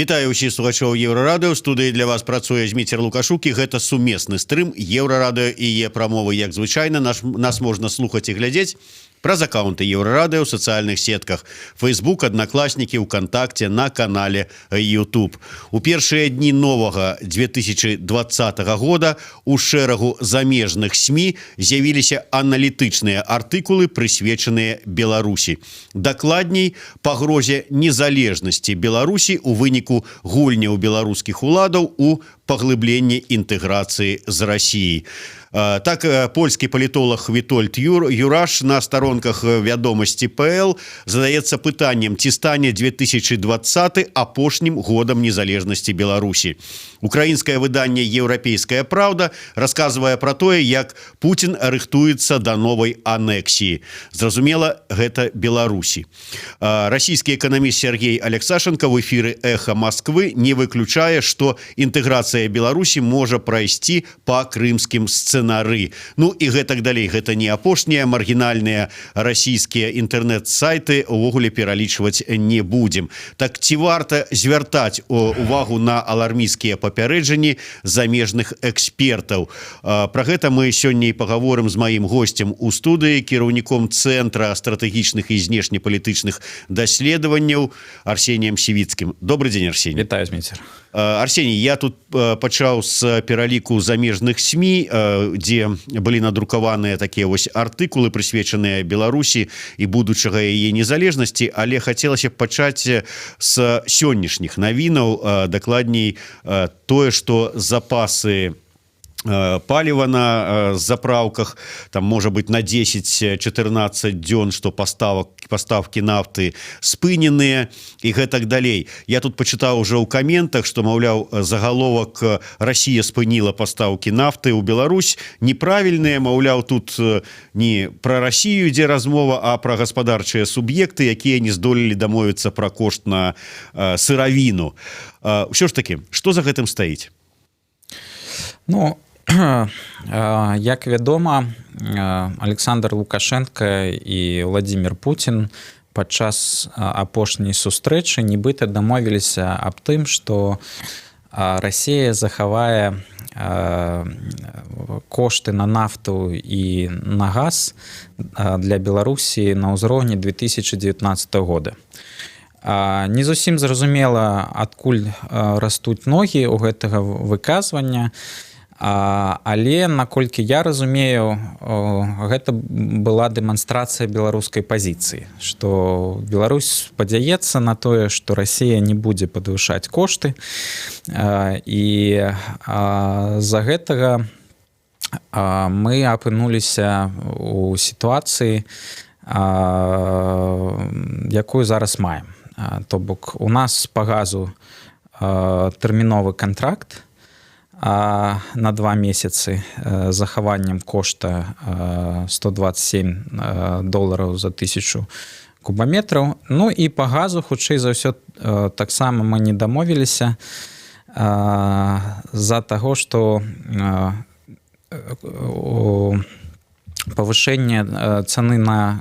Вітаю ўсіх слухачоў Еўрарадыё. Студыі для вас працуе Зміцер Лукашук, і гэта сумесны стрым Еўрарадыё і Е-прамовы. Як звычайна, нас можна слухаць і глядзець праз аккаунты Еўрарадыё ў сацыяльных сетках Facebook, Аднакласнікі, ВКонтакте, на канале YouTube. У першыя дні новага 2020 года у шэрагу замежных СМІ з'явіліся аналітычныя артыкулы, прысвечаныя Беларусі. Дакладней, пагрозе незалежнасці Беларусі у выніку гульняў беларускіх уладаў у паглыбленні інтэграцыі з Расіяй. Так, польскі палітолог Вітольд Юраш на сторонках «Вядомасці.пл» задаецца пытаннем, ці стане 2020 апошнім годам незалежнасці Беларусі. Украінскае выданне «Еўрапейская правда» расказвае пра тое, як Путін рыхтуецца да новай анексіі. Зразумела, гэта Беларусі. Расійскі эканаміст Сергей Алексашенко в эфіры «Эхо Москвы» не выключае, што інтэграцыя Беларусі можа прайсці па крымскім сцэнары. Ну і гэтак далей. Гэта не апошнія маргінальныя расійскія інтэрнэт-сайты увогуле пералічваць не будзем. Так ці варта звяртаць увагу на алармійскія папярэджанні замежных экспертаў? Пра гэта мы сёння і пагаворым з маім госцем у студыі, кіраўніком Цэнтра стратэгічных і знешнепалітычных даследаванняў Арсеніем Сівіцкім. Добрый дзень, Арсений. Вітаю, Зміцер. Арсений, я тут пачаў з пераліку замежных СМІ, дзе былі надрукаваныя такія вось артыкулы, прысвечаныя Беларусі і будучага яе незалежнасці, але хацелася б пачаць з сённяшніх навінаў, дакладней тое, што запасы паліва на заправках там можа быть на 10-14 дзён, што паставкі нафты спыненыя і гэтак далей. Я тут пачытаў уже ў каментах, што, маўляў, загаловак «Расія спыніла пастаўкі нафты ў Беларусь» неправільныя, маўляў, тут не пра Расію ідзе размова, а пра гаспадарчыя суб'екты, якія не здолелі дамовіцца пра кошт на сыравіну. Ўсё ж такі, што за гэтым стаіць? Ну, як вядома, Александр Лукашенко і Владимир Путін падчас апошняй сустрэчы нібыта дамовіліся аб тым, што Расія захавае кошты на нафту і на газ для Беларусі на ўзроўні 2019 года. Не зусім зразумела, адкуль растуць ногі ў гэтага выказвання, але, наколькі я разумею, гэта была дэманстрацыя беларускай пазіцыі, што Беларусь спадзяецца на тое, што Расія не будзе падвышаць кошты, і з-за гэтага мы апынуліся ў сітуацыі, якую зараз маем. То бок у нас па газу тэрміновы кантракт на 2 месяцы з захаваннем кошта $127 за 1000 кубаметраў. Ну і па газу, хутчэй за ўсё, таксама мы не дамовіліся з-за таго, што павышэнне цаны на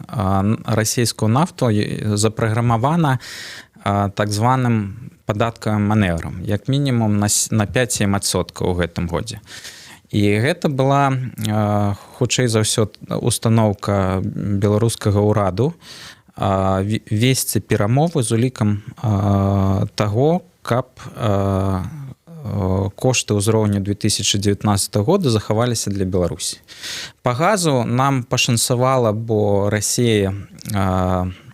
расійскую нафту запраграмавана так званым падаткавым манеўрам, як мінімум на 5-7% у гэтым годзе. І гэта была, хутчэй за ўсё, устаноўка беларускага ўраду весці перамовы з улікам таго, каб кошты ўзроўню 2019 года захаваліся для Беларусі. Па газу нам пашанцавала, бо Расія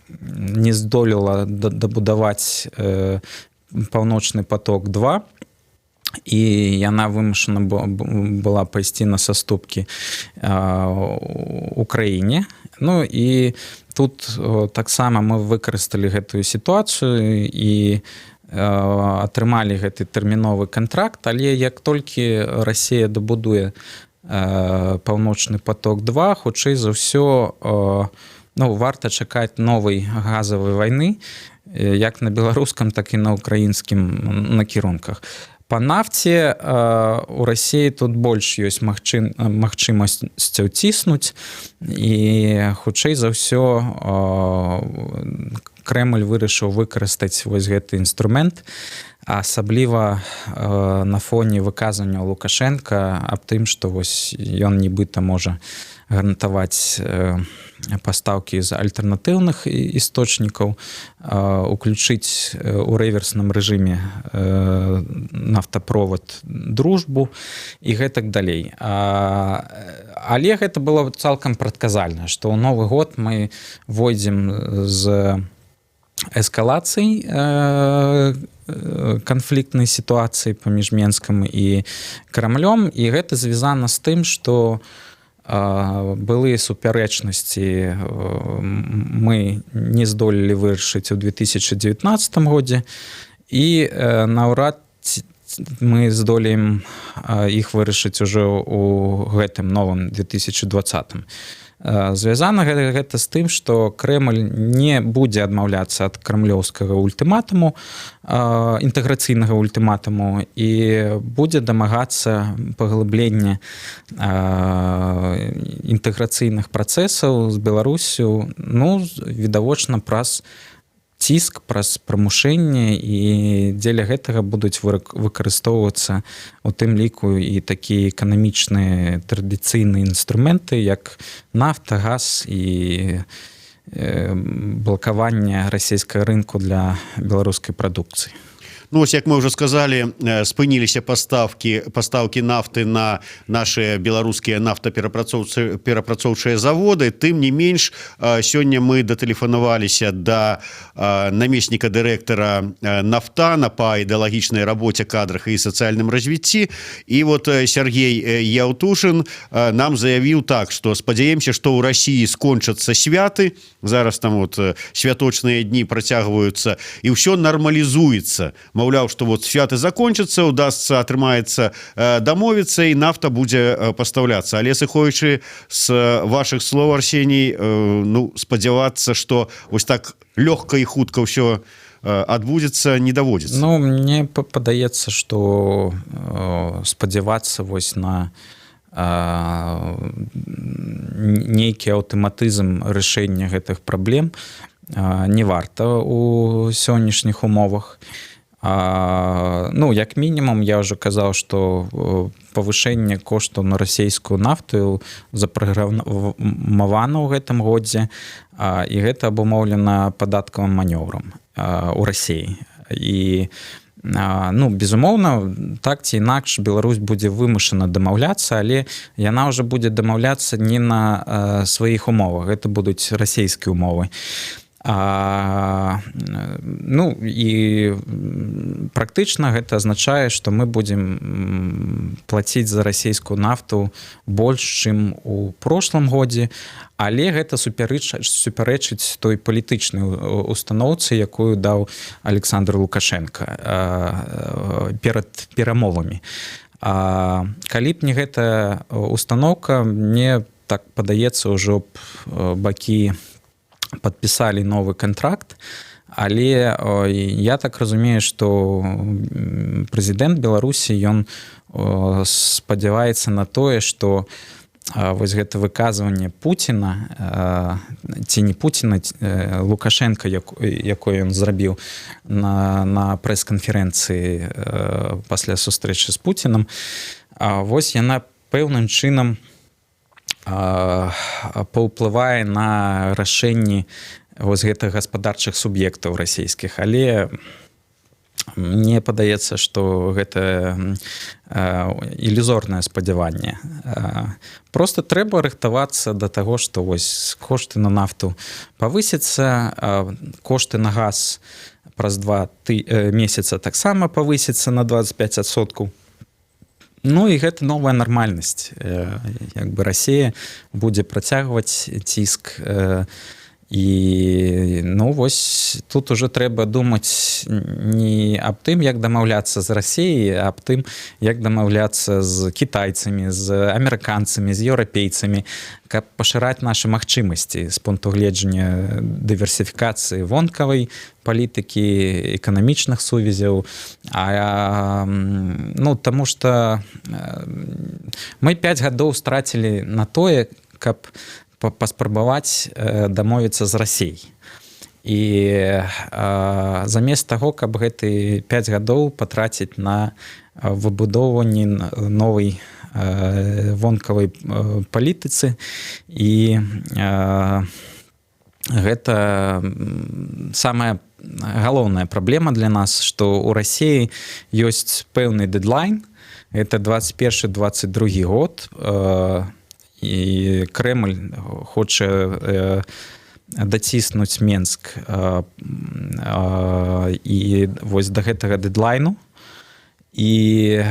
не здолела дабудаваць Паўночны поток-2, і яна вымушана была пайсці на саступкі Украіне. Ну і тут таксама мы выкарысталі гэтую сітуацыю і атрымалі гэты тэрміновы кантракт, але як толькі Расія дабудуе Паўночны поток-2, хутчэй за ўсё, варта чакаць новай газавай вайны, як на беларускам, так і на украінскім накірунках. Па нафце у Расіі тут больш ёсць магчымасцяў ціснуць, і хутчэй за ўсё Крэмль вырашыў выкарыстаць вось гэты інструмент, асабліва на фоне выказвання Лукашенка аб тым, што вось ён нібыта можа гарантаваць пастаўкі з альтэрнатыўных істочнікаў, уключыць у рэверсным рэжыме нафтаправод «Дружбу» і гэтак далей. Але гэта было цалкам прадказальна, што ў Новы год мы войдзем з эскалацыяй канфліктнай сітуацыі паміж Менскам і Крамлём, і гэта звязана з тым, што былыя супярэчнасці мы не здолелі вырашыць у 2019 годзе, і наўрад мы здолеем іх вырашыць ужо ў гэтым новым 2020. Звязана гэта з тым, што Крэмль не будзе адмаўляцца ад крамлёўскага ультыматуму, інтэграцыйнага ультыматуму, і будзе дамагацца паглыблення інтэграцыйных працэсаў з Беларусю, ну, відавочна, праз ціск, праз прымушэнне, і дзеля гэтага будуць выкарыстоўвацца у тым ліку і такія эканамічныя традыцыйныя інструменты, як нафта, газ і блакаванне расійскага рынку для беларускай прадукцыі. Ну, ось, як мы уже сказали, спыніліся пастаўкі нафты на наши беларускія нафтаперапрацоўчыя заводы. Тым не менш, сёння мы датэлефанаваліся да намесніка дырэктара «Нафтана» па ідэалагічнай рабоце, кадрах і сацыяльным развіцці. І вот Сергей Яўтушын нам заявіў так, што спадзяемся, што ў Расіі скончацца святы, зараз там вот святочныя дні працягваюцца, і ўсё нармалізуецца. Маўляў, што вот святы закончацца, удасца, атрымаецца дамовіцца, і нафта будзе пастаўляцца. Але сыходзячы з вашых слоў, Арсеній, ну, спадзявацца, што вось так лёгка і хутка ўсё адбудзецца, не даводзіцца. Ну, мне падаецца, што спадзявацца вось на нейкі аўтаматызм рашэння гэтых праблем не варта ў сённяшніх умовах. Ну, як мінімум, я ўжо казаў, што павышэнне коштаў на расійскую нафту запраграмавана ў гэтым годзе, і гэта абумоўлена падаткавым манёўрам у Расіі. І, ну, безумоўна, так ці інакш Беларусь будзе вымушана дамаўляцца, але яна ўжо будзе дамаўляцца не на сваіх умовах, гэта будуць расійскія умовы. Ну, і практычна гэта азначае, што мы будзем плаціць за расійскую нафту больш, чым у прошлым годзе, але гэта супярэчыць той палітычнай устаноўцы, якую даў Александр Лукашенко перад перамовамі. Калі б не гэта устаноўка, мне так падаецца, ўжо б бакі падпісалі новы кантракт, але я так разумею, што прэзідэнт Беларусі, ён спадзяваецца на тое, што вось гэта выказванне Пуціна, ці не Пуціна, Лукашенка, якое ён зрабіў на прэс-канферэнцыі пасля сустрэчы з Пуцінам, вось яна пэўным чынам паўплывае на рашэнні вось гэтых гаспадарчых суб'ектаў расійскіх, але мне падаецца, што гэта ілюзорнае спадзяванне. Просто трэба рыхтавацца да таго, што вось кошты на нафту павысяцца, кошты на газ праз 2 месяца таксама павысяцца на 25%. Ну і гэта новая нармальнасць. Як бы Расія будзе працягваць ціск. І, ну, вось тут уже трэба думаць не аб тым, як дамаўляцца з Расіяй, а аб тым, як дамаўляцца з кітайцамі, з амерыканцамі, з еўрапейцамі, каб пашыраць нашы магчымасці з пункту гледжання дыверсіфікацыі вонкавай палітыкі, эканамічных сувязяў. Ну, таму што мы 5 гадоў страцілі на тое, каб паспрабаваць дамовіцца з Расіяй. і замест таго, каб гэты 5 гадоў патраціць на выбудоўванне новай вонкавай палітыцы, і гэта самая галоўная праблема для нас, што ў Расіі ёсць пэўны дэдлайн, это 21-22 год, і Крэмль хоча даціснуць Менск і вось да гэтага дэдлайну, і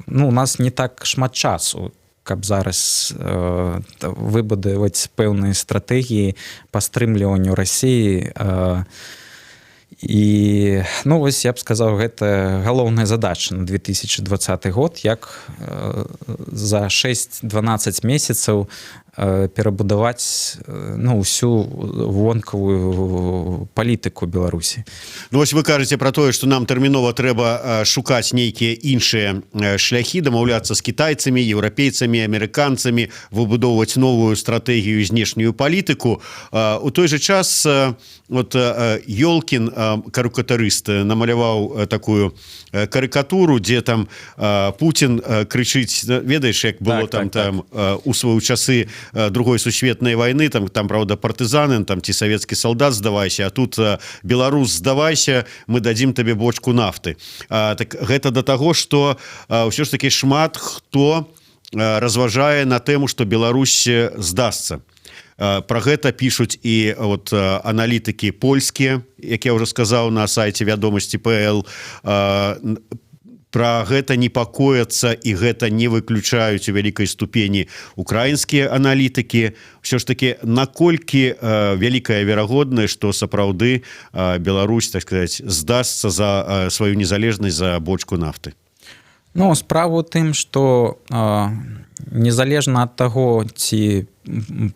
у нас не так шмат часу, каб зараз выбудаваць пэўныя стратэгіі па стрымліванню Расіі. І вось я б сказаў, гэта галоўная задача на 2020 год, як за 6-12 месяцаў перабудаваць усю вонкавую палітыку Беларусі. Вось вы кажаце пра тое, што нам тэрмінова трэба шукаць нейкія іншыя шляхі, дамаўляцца з кітайцамі, еўрапейцамі, амерыканцамі, выбудоўваць новую стратэгію, знешнюю палітыку. У той жа час Ёлкін, карыкатурыст, намаляваў такую карыкатуру, дзе там Путін крычыць, ведаеш, як было там у свае часы другой сусветнай вайны, там правда партызаны, там ці савецкі салдат здавайся, а тут беларус здавайся, мы дадзім табе бочку нафты. Так гэта да таго, што ўсё ж такі шмат хто разважае на тэму, што Беларусь здасца. Пра гэта пішуць і аналітыкі польскія, як я ўжо сказаў, на сайце вядомасці.пл. Пра гэта непакояцца, і гэта не выключаюць у вялікай ступені украінскія аналітыкі. Ўсё ж такі, наколькі вялікая верагоднасць, што сапраўды Беларусь, так сказаць, здасца за сваю незалежнасць, за бочку нафты? Справа ў тым, што незалежна ад таго, ці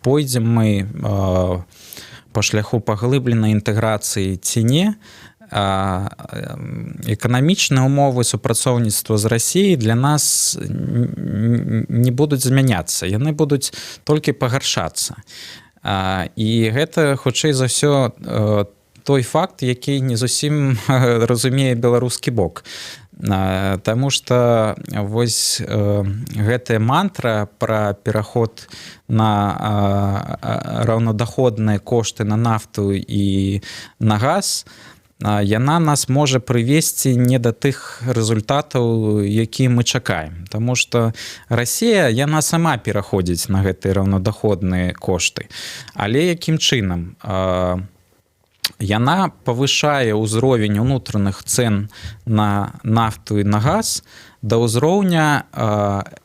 пойдзем мы па шляху паглыбленай інтэграцыі ці не, эканамічныя умовы супрацоўніцтва з Расіяй для нас не будуць змяняцца, яны будуць толькі пагаршацца. І гэта, хутчэй за ўсё, той факт, які не зусім разумее беларускі бок. Таму што вось гэтая мантра пра пераход на раўнадаходныя кошты на нафту і на газ, яна нас можа прывесці не да тых рэзультатаў, які мы чакаем. Таму што Расія, яна сама пераходзіць на гэтыя раўнадаходныя кошты. Але якім чынам? Яна павышае ўзровень унутраных цэн на нафту і на газ да ўзроўня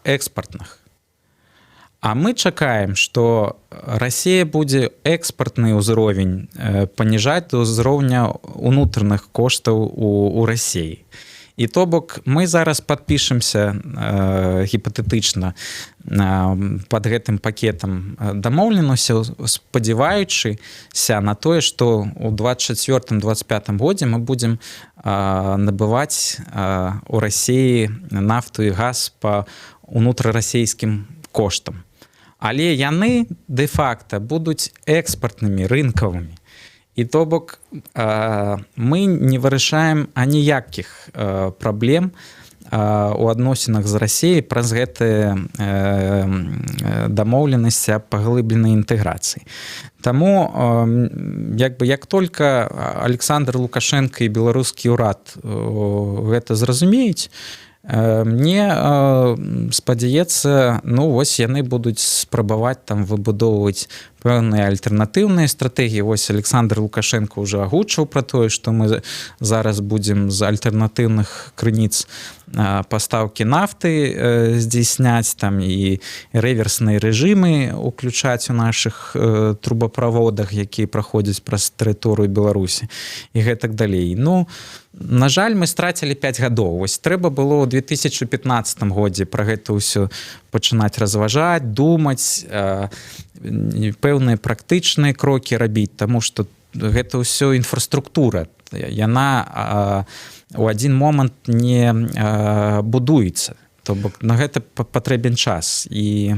экспартных. А мы чакаем, што Расія будзе экспартны ўзровень паніжаць да ўзроўня унутраных коштаў у Расіі. І то бок мы зараз падпішемся гіпатэтычна пад гэтым пакетам дамоўленасцяў, спадзяваючыся на тое, што ў 24-25 годзе мы будзем набываць у Расіі нафту і газ па унутрарасійскім коштам. Але яны дэ-факта будуць экспартнымі, рынкавымі. І то бок мы не вырашаем аніякіх праблем у адносінах з Расіяй праз гэтыя дамоўленасці аб паглыбленай інтэграцыі. Таму як только Александр Лукашенко і беларускі ўрад гэта зразумеюць, мне спадзяецца, вось яны будуць спрабаваць там выбудоўваць пэўныя альтэрнатыўныя стратэгіі. Вось Александр Лукашенко ўжо агучыў пра тое, што мы зараз будзем з альтэрнатыўных крыніц пастаўкі нафты здзейсняць, там і рэверсныя рэжымы уключаць у нашых трубаправодах, якія праходзяць праз тэрыторыю Беларусі і гэтак далей. На жаль, мы страцілі 5 гадоў. Вось трэба было ў 2015 годзе пра гэта ўсё пачынаць разважаць, думаць, пэўныя практычныя крокі рабіць, таму што гэта ўсё інфраструктура. Яна у адзін момант не будуецца. То бок на гэта патрэбен час. І,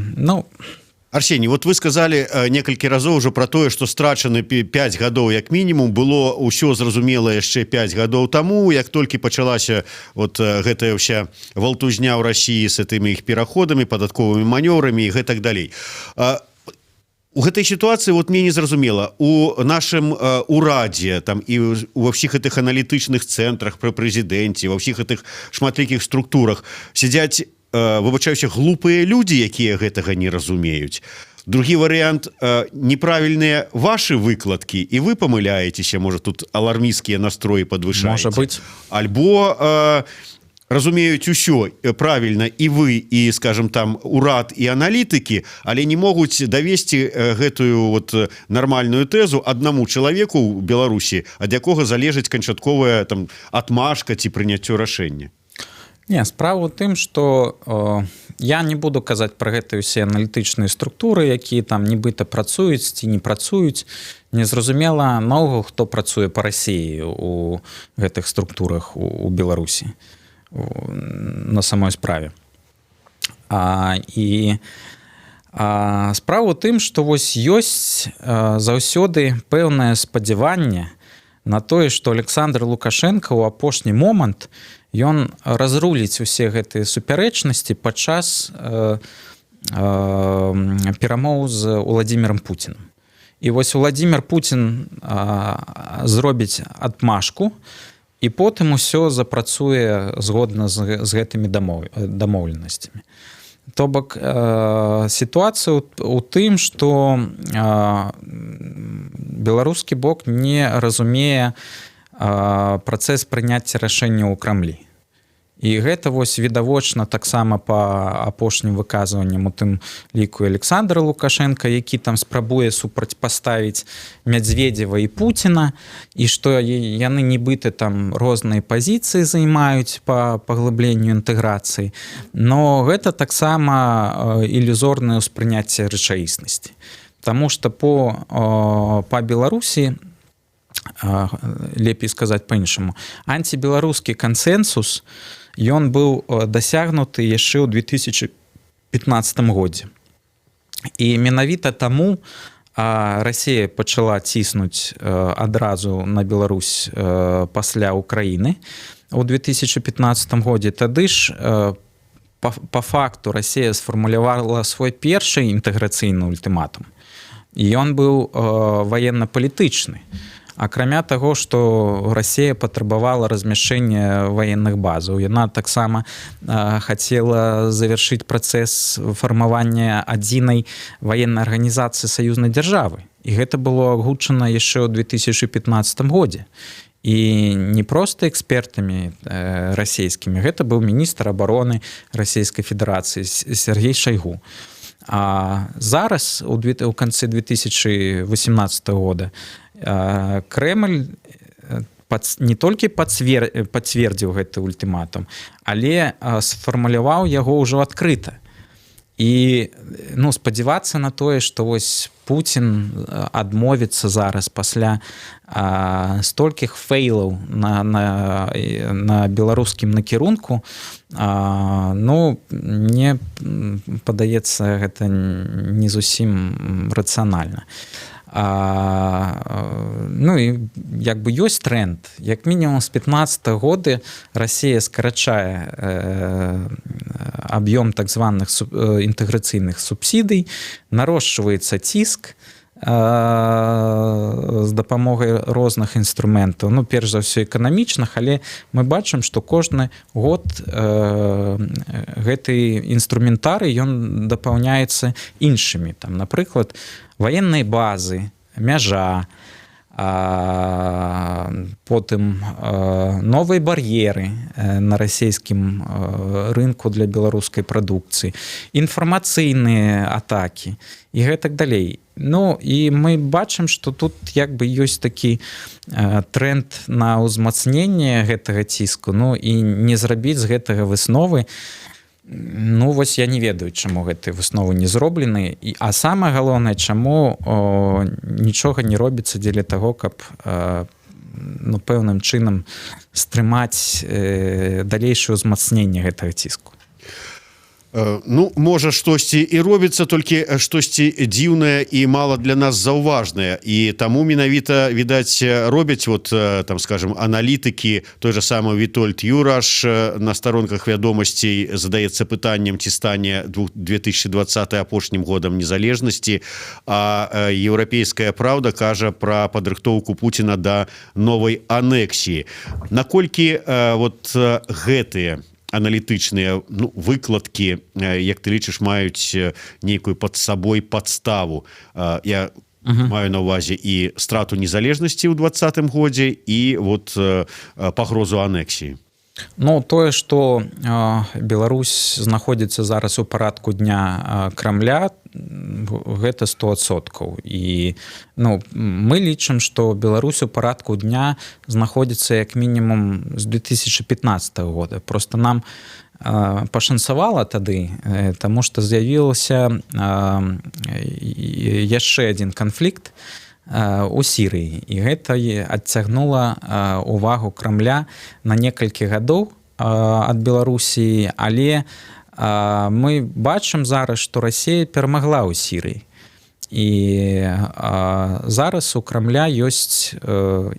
Арсений, вот вы сказали некалькі разоў уже про тое, что страчаны 5 гадоў як мінімум, было ўсё зразумела яшчэ 5 гадоў таму, як толькі пачалася вот гэтая ўся валтузня ў России с этими іх пераходамі, падатковымі манёўрамі і гэтак далей. У гэтай сітуацыі вот мне не зразумела, у нашым урадзе там і ва ўсіх гэтых аналітычных цэнтрах пры прэзідэнце, ва ўсіх гэтых шматлікіх структурах сядзяць, выбачаюся, глупыя людзі, якія гэтага не разумеюць. Другі варыянт, неправільныя ваши выкладкі, і вы памыляецеся, можа тут алармісцкія настроі падвышаеце. Можа быць. Альбо разумеюць усё правільна і вы, і, скажем, там урад і аналітыкі, але не могуць давесці гэтую вот нармальную тэзу аднаму чалавеку ў Беларусі, ад якога залежыць канчатковая там адмашка ці прыняццё рашэння. Не, справа ў тым, што я не буду казаць пра гэтыя ўсе аналітычныя структуры, якія там нібыта працуюць ці не працуюць. Незразумела наогул, хто працуе па Расіі у гэтых структурах у Беларусі на самой справе. Справа ў тым, што вось ёсць заўсёды пэўнае спадзяванне на тое, што Александр Лукашенко ў апошні момант ён разруліць усе гэтыя супярэчнасці падчас перамоў з Владимиром Путиным. І вось Владимир Путин зробіць адмашку, і потым усё запрацуе згодна з гэтымі дамоўленасцямі. То бок сітуацыя ў тым, што беларускі бок не разумее працэс прыняцця рашэння ў Крамлі. І гэта вось відавочна таксама па апошнім выказванням, у тым ліку Александра Лукашенка, які там спрабуе супрацьпаставіць Медведева і Путіна, і што яны нібыта там розныя пазіцыі займаюць па паглыбленню інтэграцыі, но гэта таксама ілюзорнае ўспрыняцце рэчаіснасці. Таму што па Беларусі, лепей сказаць па-іншаму, антибеларускі кансэнсус ён быў дасягнуты яшчэ ў 2015 годзе. І менавіта таму Расія пачала ціснуць адразу на Беларусь пасля Украіны ў 2015 годзе. Тады ж па факту Расія сфармулявала свой першы інтэграцыйны ультыматум. І ён быў ваенна-палітычны. Акрамя таго, што Расія патрабавала размяшчэння ваенных базаў. Яна таксама хацела завяршыць працэс фармавання адзінай ваеннай арганізацыі саюзнай дзяржавы. І гэта было агучана яшчэ ў 2015 годзе. І не проста экспертамі расійскімі. Гэта быў міністр абароны Расійскай Федэрацыі Сергей Шайгу. А зараз, у канцы 2018 года, Крэмль не толькі пацвердзіў гэты ультыматум, але сфармуляваў яго ўжо адкрыта. І спадзявацца на тое, што вось Путін адмовіцца зараз пасля столькіх фейлаў на беларускім накірунку, мне падаецца, гэта не зусім рацыянальна. І як бы ёсць тренд. Як мінімум з 15 года Расія скарачае аб'ём так званых інтэграцыйных субсідый, нарошчваецца ціск з дапамогай розных інструментаў, перш за ўсё эканамічных, але мы бачым, што кожны год гэты інструментарый ён дапаўняецца іншымі. Там, напрыклад, ваенныя базы, мяжа, потым новыя бар'еры на расійскім рынку для беларускай прадукцыі, інфармацыйныя атакі і гэтак далей. І мы бачым, што тут як бы ёсць такі тренд на ўзмацненне гэтага ціску, і не зрабіць з гэтага высновы. Вось я не ведаю, чаму гэтыя высновы не зроблены, а самае галоўнае, чаму нічога не робіцца дзеля таго, каб пэўным чынам стрымаць далейшае ўзмацненне гэтага ціску. Ну, можа штосьці і робіцца, толькі штосьці дзіўнае і мала для нас заўважнае. І таму менавіта, відаць, робяць вот, там, скажем, аналітыкі, той же самы Вітольд Юраш на старонках вядомасцей задаецца пытаннем, ці стане 2020 апошнім годам незалежнасці, а еўрапейская праўда кажа пра падрыхтоўку Пуціна да новай анексіі. Наколькі вот гэтыя аналітычныя выкладкі, як ты лічыш, маюць нейкую пад сабой падставу. Я маю на ўвазе і страту незалежнасці ў 2020 годзе і вот пагрозу анексіі. Ну, тое, што Беларусь знаходзіцца зараз у парадку дня Крамля, гэта 100%. І мы лічым, што Беларусь у парадку дня знаходзіцца як мінімум з 2015 года. Просто нам пашанцавала тады, таму што з'явілася яшчэ адзін канфлікт у Сірыі. І гэта адцягнула увагу Крамля на некалькі гадоў ад Беларусі, але мы бачым зараз, што Расія перамагла ў Сірыі. І зараз у Крамля ёсць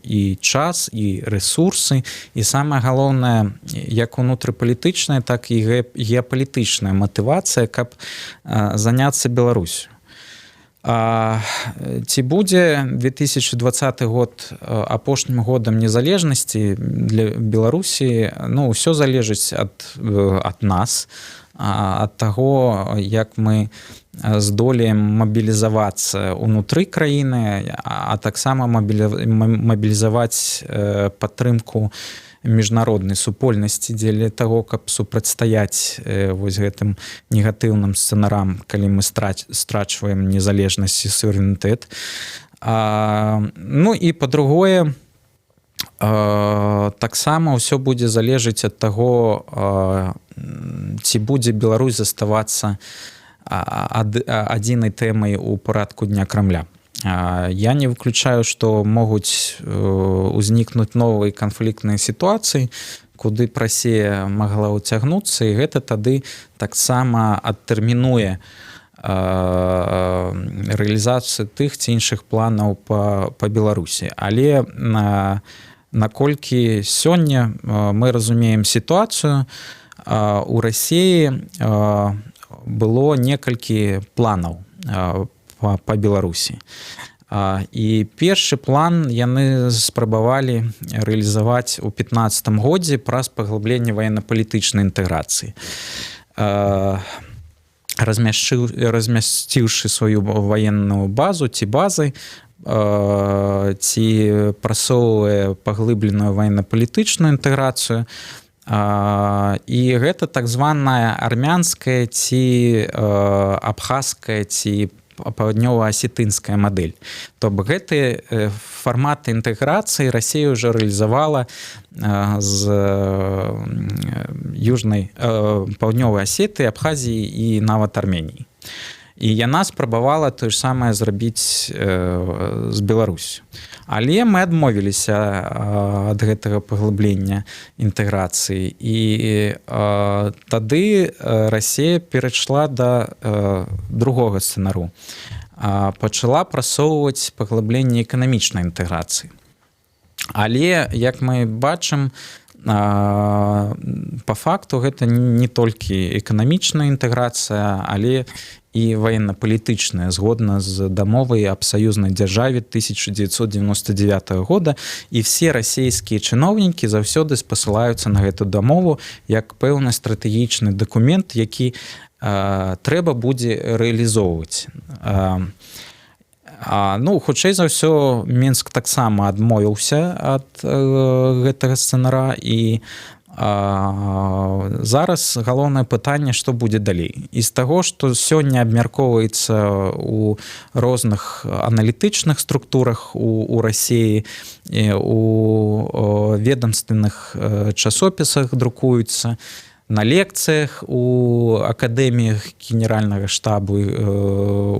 і час, і рэсурсы, і самае галоўнае, як унутрыпалітычная, так і геапалітычная матывацыя, каб заняцца Беларусю. Ці будзе 2020 год апошнім годам незалежнасці для Беларусі? Ўсё залежыць ад нас, ад таго, як мы здолеем мабілізавацца ўнутры краіны, а таксама мабілізаваць падтрымку міжнароднай супольнасці дзеля таго, каб супрацьстаяць вось гэтым негатыўным сцэнарам, калі мы страчваем незалежнасць і суверэнітэт. Ну і па-другое, таксама ўсё будзе залежыць ад таго, ці будзе Беларусь заставацца адзінай тэмай у парадку дня Крамля. Я не выключаю, што могуць узнікнуць новыя канфліктныя сітуацыі, куды б Расія магла ўцягнуцца, і гэта тады таксама адтэрмінуе рэалізацыю тых ці іншых планаў па Беларусі. Але наколькі сёння мы разумеем сітуацыю, у Расіі было некалькі планаў па Беларусі. І першы план яны спрабавалі рэалізаваць у 2015 годзе праз паглыбленне военно-палітычнай інтэграцыі. Размясціўшы сваю ваенную базу ці базы, ці прасоўвае паглыбленую военно-палітычную інтэграцыю, і гэта так званая армянская ці абхазская ці паўднёва-асетынская мадэль. То бок гэты фармат інтэграцыі Расія ўжо рэалізавала з паўднёвай Асетыі, Абхазіі і нават Арменіі. І яна спрабавала тое ж самае зрабіць з Беларусю. Але мы адмовіліся ад гэтага паглыблення інтэграцыі. І тады Расія перайшла да другога сцэнару. Пачала прасоўваць паглыбленне эканамічнай інтэграцыі. Але, як мы бачым, па факту гэта не толькі эканамічная інтэграцыя, але і военно-палітычная, згодна з дамовай аб саюзнай дзяржаве 1999 года, і все расійскія чыноўнікі заўсёды спасылаюцца на гэту дамову як пэўны стратэгічны дакумент, які трэба будзе рэалізоўваць. Хутчэй за ўсё, Мінск таксама адмовіўся ад гэтага сцэнара, і зараз галоўнае пытанне, што будзе далей. І з таго, што сёння абмяркоўваецца у розных аналітычных структурах у Расіі, у ведамственных часопісах друкуюцца, на лекцыях у акадэміях генеральнага штабу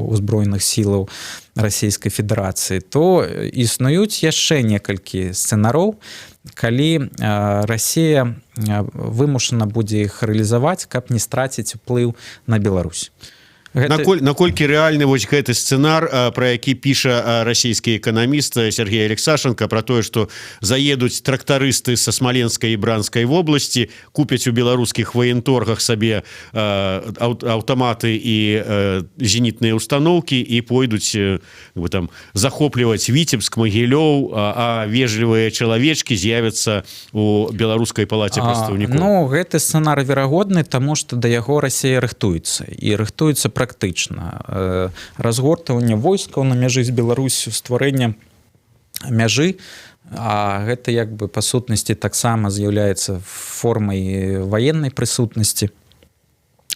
узброеных сілаў Расійскай Федэрацыі, то існуюць яшчэ некалькі сцэнароў, калі Расія вымушана будзе іх рэалізаваць, каб не страціць уплыў на Беларусь. Наколькі рэальны вось гэты сцэнар, пра які піша расійскі эканаміст Сергей Алексашенко, пра тое, што заедуць трактарысты са Смаленскай і Бранскай вобласці, купяць у беларускіх ваенторгах сабе аўтаматы і зенітныя установкі і пойдуць там захопліваць Віцебск, Магілёў, а вежлівыя чалавечкі з'явяцца у беларускай палаце прадстаўнікоў. Ну, гэты сцэнар верагодны, таму што да яго Расія рыхтуецца. І рыхтуецца практычна. Разгортванне войскаў на мяжы з Беларусю, стварэнне мяжы, а гэта як бы па сутнасці таксама з'яўляецца формай ваеннай прысутнасці.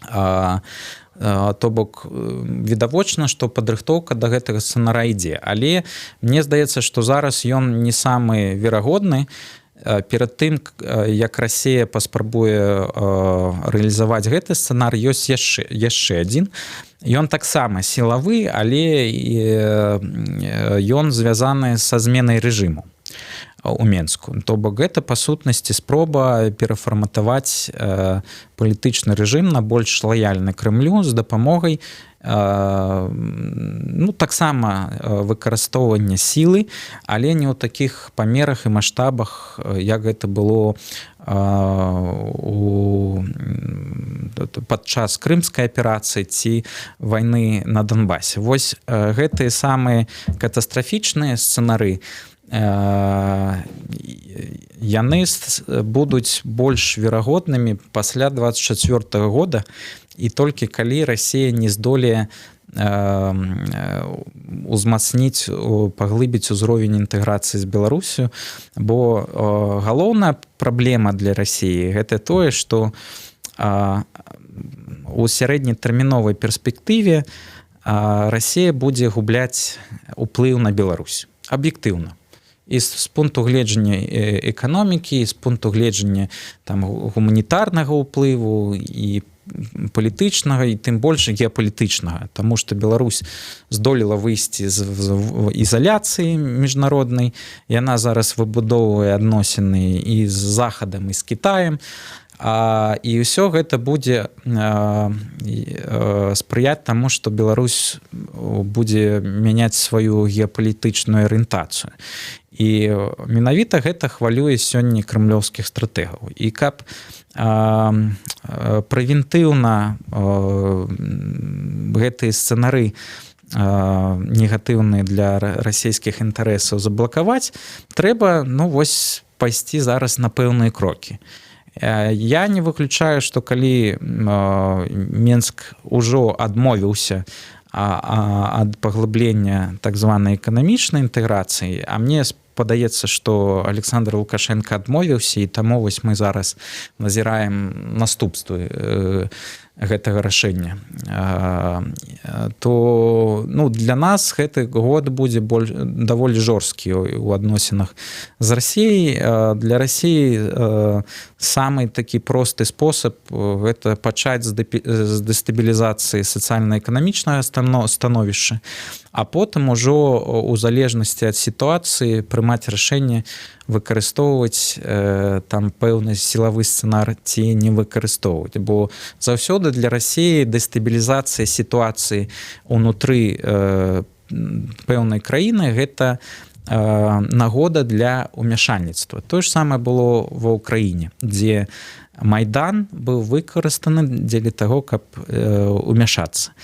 То бок відавочна, што падрыхтоўка да гэтага сцэнара ідзе. Але мне здаецца, што зараз ён не самы верагодны. Перад тым, як Расія паспрабуе рэалізаваць гэты сцэнар, ёсць яшчэ адзін. Ён таксама сілавы, але ён звязаны са зменай рэжыму у Менску. То бок гэта па сутнасці спроба перафарматаваць палітычны рэжым на больш лаяльны Крэмлю з дапамогай таксама выкарыстоўвання сілы, але не ў такіх памерах і маштабах, як гэта было падчас крымскай аперацыі ці вайны на Донбасе. Вось гэтыя самыя катастрафічныя сцэнары, яны будуць больш верагоднымі пасля 24 года, і толькі калі Расія не здолее узмацніць, паглыбіць узровень інтэграцыі з Беларусю, бо галоўная праблема для Расіі гэта тое, што у сярэднетэрміновай перспектыве Расія будзе губляць уплыў на Беларусь аб'ектыўна. І з пункту гледжання эканомікі, і з пункту гледжання гуманітарнага ўплыву і палітычнага, і тым больш геапалітычнага, таму што Беларусь здолела выйсці з ізаляцыі міжнароднай, яна зараз выбудоўвае адносіны і з Захадам, і з Кітаем, і ўсё гэта будзе спрыяць таму, што Беларусь будзе мяняць сваю геапалітычную арыентацыю. І менавіта гэта хвалюе сёння крамлёўскіх стратэгаў. І каб прэвентыўна гэтыя сцэнары негатыўныя для расійскіх інтарэсаў заблакаваць, трэба пайсці зараз на пэўныя крокі. Я не выключаю, што калі Менск ужо адмовіўся ад паглыблення так званай эканамічнай інтэграцыі, а мне падаецца, што Александр Лукашенко адмовіўся, і таму вось мы зараз назіраем наступствы гэтага рашэння, то для нас гэты год будзе даволі жорсткі ў адносінах з Расіяй. Для Расіі самы такі просты спосаб гэта пачаць з дэстабілізацыі сацыяльна-эканамічнага становішча, а потым ужо у залежнасці ад сітуацыі прымаць рашэнне выкарыстоўваць там пэўны сілавы сцэнар ці не выкарыстоўваць. Бо заўсёды для Расіі дэстабілізацыя сітуацыі ўнутры пэўнай краіны гэта нагода для ўмяшальніцтва. Тое ж самае было ва ўкраіне, дзе Майдан быў выкарыстаны дзеля таго, каб умяшацца.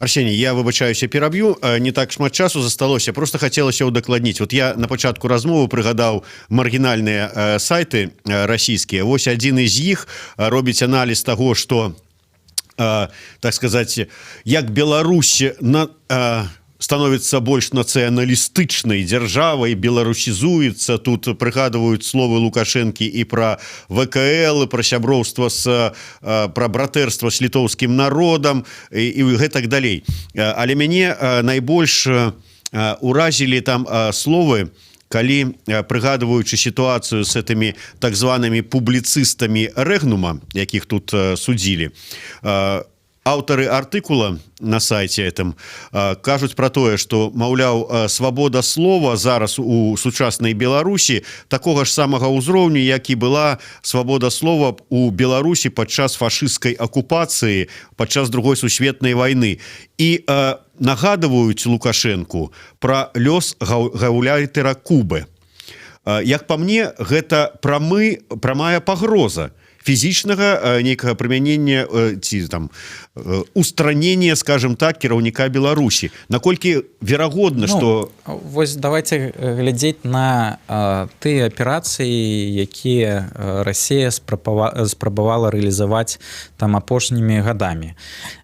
Арсений, я выбачаюся, пераб'ю, не так шмат часу засталося, просто хацелася ўдакладніць. Вот я на пачатку размовы прыгадаў маргінальныя сайты расійскія. Вось адзін з іх робіць аналіз таго, што, так сказаць, як Беларусь становіцца больш нацыяналістычнай дзяржавай, беларусізуецца. Тут прыгадваюць словы Лукашэнкі і пра ВКЛ, і пра сяброўства пра братэрства з літоўскім народам і гэтак далей. Але мяне найбольш уразілі там словы калі, прыгадваючы сітуацыю з гэтымі так званымі публіцыстамі Рэгнума, якіх тут судзілі, аўтары артыкула на сайце этом кажуць про тое, што, маўляў, свабода слова зараз у сучаснай Беларусі такога ж самага ўзроўню, як і была свабода слова у Беларусі падчас фашысцкай акупацыі, падчас другой сусветнай вайны. І нагадваюць Лукашэнку пра лёс гаўляйтера Кубы. Як па мне, гэта прамая пагроза фізічнага нейкага прымянення ці там устранення, скажем так, кіраўніка Беларусі. Наколькі верагодна, што... Вось давайте глядзець на тыя аперацыі, якія Расія спрабавала рэалізаваць там апошнімі гадамі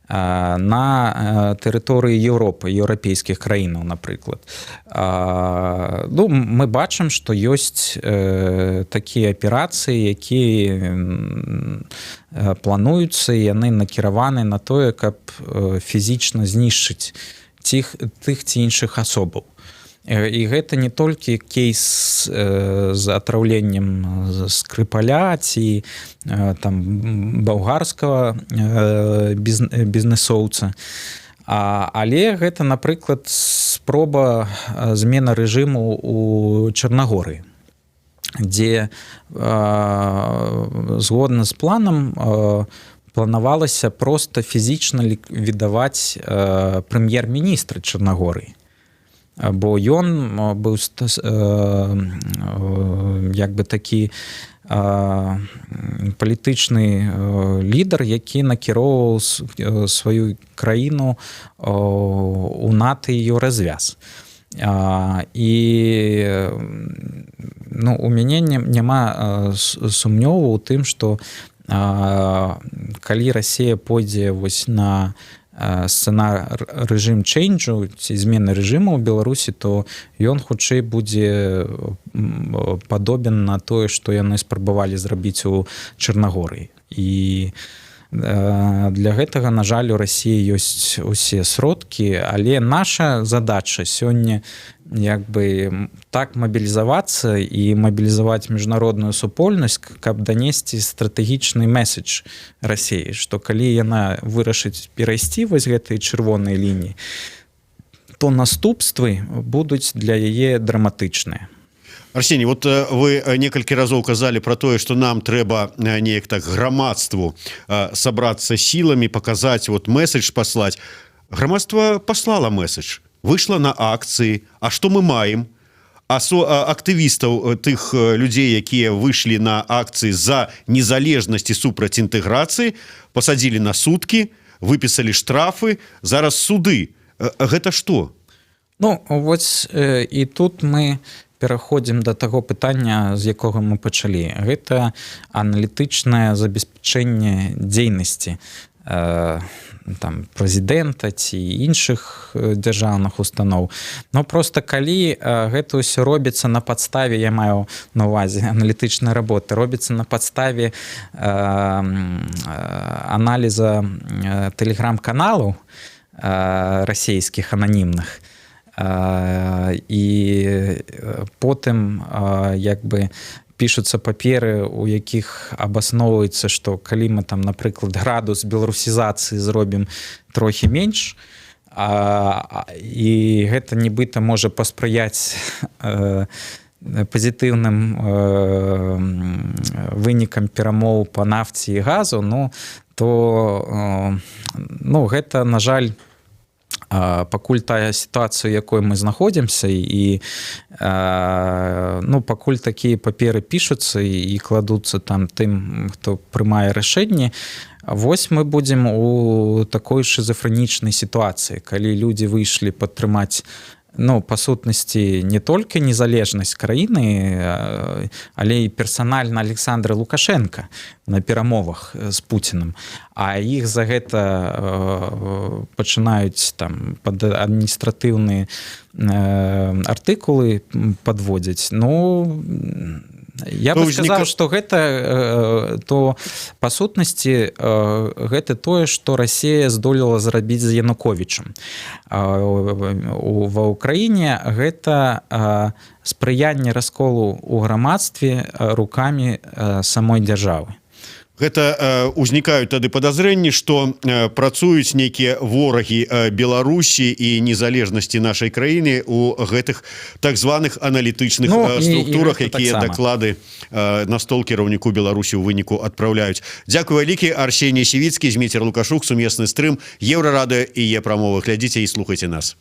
на тэрыторыі Еўропы, еўрапейскіх краінаў, напрыклад. Ну, мы бачым, што ёсць такія аперацыі, якія плануюцца, і яны накіраваны на тое, каб фізічна знішчыць тых ці іншых асобаў. І гэта не толькі кейс з атраўленнем Скрыпаля ці там балгарскага бізнесоўца, але гэта, напрыклад, спроба змены рэжыму у Чарнагорыі, дзе згодна з планам планавалася проста фізічна ліквідаваць прэм'ер-міністра Чарнагорыі. Бо ён быў як бы такі палітычны лідар, які накіроўваў сваю краіну у НАТО і еўразвяз. І у мяне няма сумнёву ў тым, што калі Расія пойдзе вось на сцэнар рэжым чэйнджу ці змены рэжыму ў Беларусі, то ён хутчэй будзе падобен на тое, што яны спрабавалі зрабіць у Чарнагорыі. І для гэтага, на жаль, у Расіі ёсць усе сродкі, але наша задача сёння як бы так мабілізавацца і мабілізаваць міжнародную супольнасць, каб данесці стратэгічны месседж Расіі, што калі яна вырашыць перайсці вось гэтыя чырвоныя лініі, то наступствы будуць для яе драматычныя. Арсений, вот вы некалькі разоў казалі про тое, што нам трэба неяк так грамадству сабрацца сіламі, паказаць, вот месседж паслаць. Грамадства паслала месседж, выйшла на акцыі. А што мы маем? Актывістаў, тых людзей, якія выйшлі на акцыі за незалежнасць і супраць інтэграцыі, пасадзілі на суткі, выпісалі штрафы, зараз суды. Гэта што? Ну, вось і тут мы пераходзім да таго пытання, з якога мы пачалі. Гэта аналітычнае забеспячэнне дзейнасці там прэзідэнта ці іншых дзяржаўных устаноў. Но просто калі гэта ўсё робіцца на падставе, я маю на ўвазе аналітычнай работы, робіцца на падставе аналіза тэлеграм-каналаў расійскіх ананімных, і потым як бы пішуцца паперы, у якіх абасноўваецца, што калі мы там, напрыклад, градус беларусізацыі зробім трохі менш, і гэта нібыта можа паспрыяць пазітыўным вынікам перамоў па нафце і газу, то гэта, на жаль, пакуль тая сітуацыя, у якой мы знаходзімся, і пакуль такія паперы пішуцца і кладуцца там тым, хто прымае рашэнні, вось мы будзем у такой шизофрэнічнай сітуацыі, калі людзі выйшлі падтрымаць, па сутнасці, не толькі незалежнасць краіны, але і персанальна Александра Лукашенка на перамовах з Пуцінам, а іх за гэта пачынаюць там пад адміністратыўныя артыкулы падводзіць. Я бы сказаў, што гэта то па сутнасці гэта тое, што Расія здолела зрабіць з Януковічам ва ўкраіне, гэта спрыянне расколу ў грамадстве рукамі самой дзяржавы. Гэта узнікаюць тады падазрэнні, што працуюць нейкія ворагі Беларусі і незалежнасці нашай краіны у гэтых так званых аналітычных структурах, якія даклады на стол кіраўніку Беларусі ў выніку адпраўляюць. Дзякуй вялікі. Арсеній Сівіцкі, Зміцер Лукашук, сумесны стрым, Еўрарадыё і Е-прамова. Глядзіце і слухайце нас.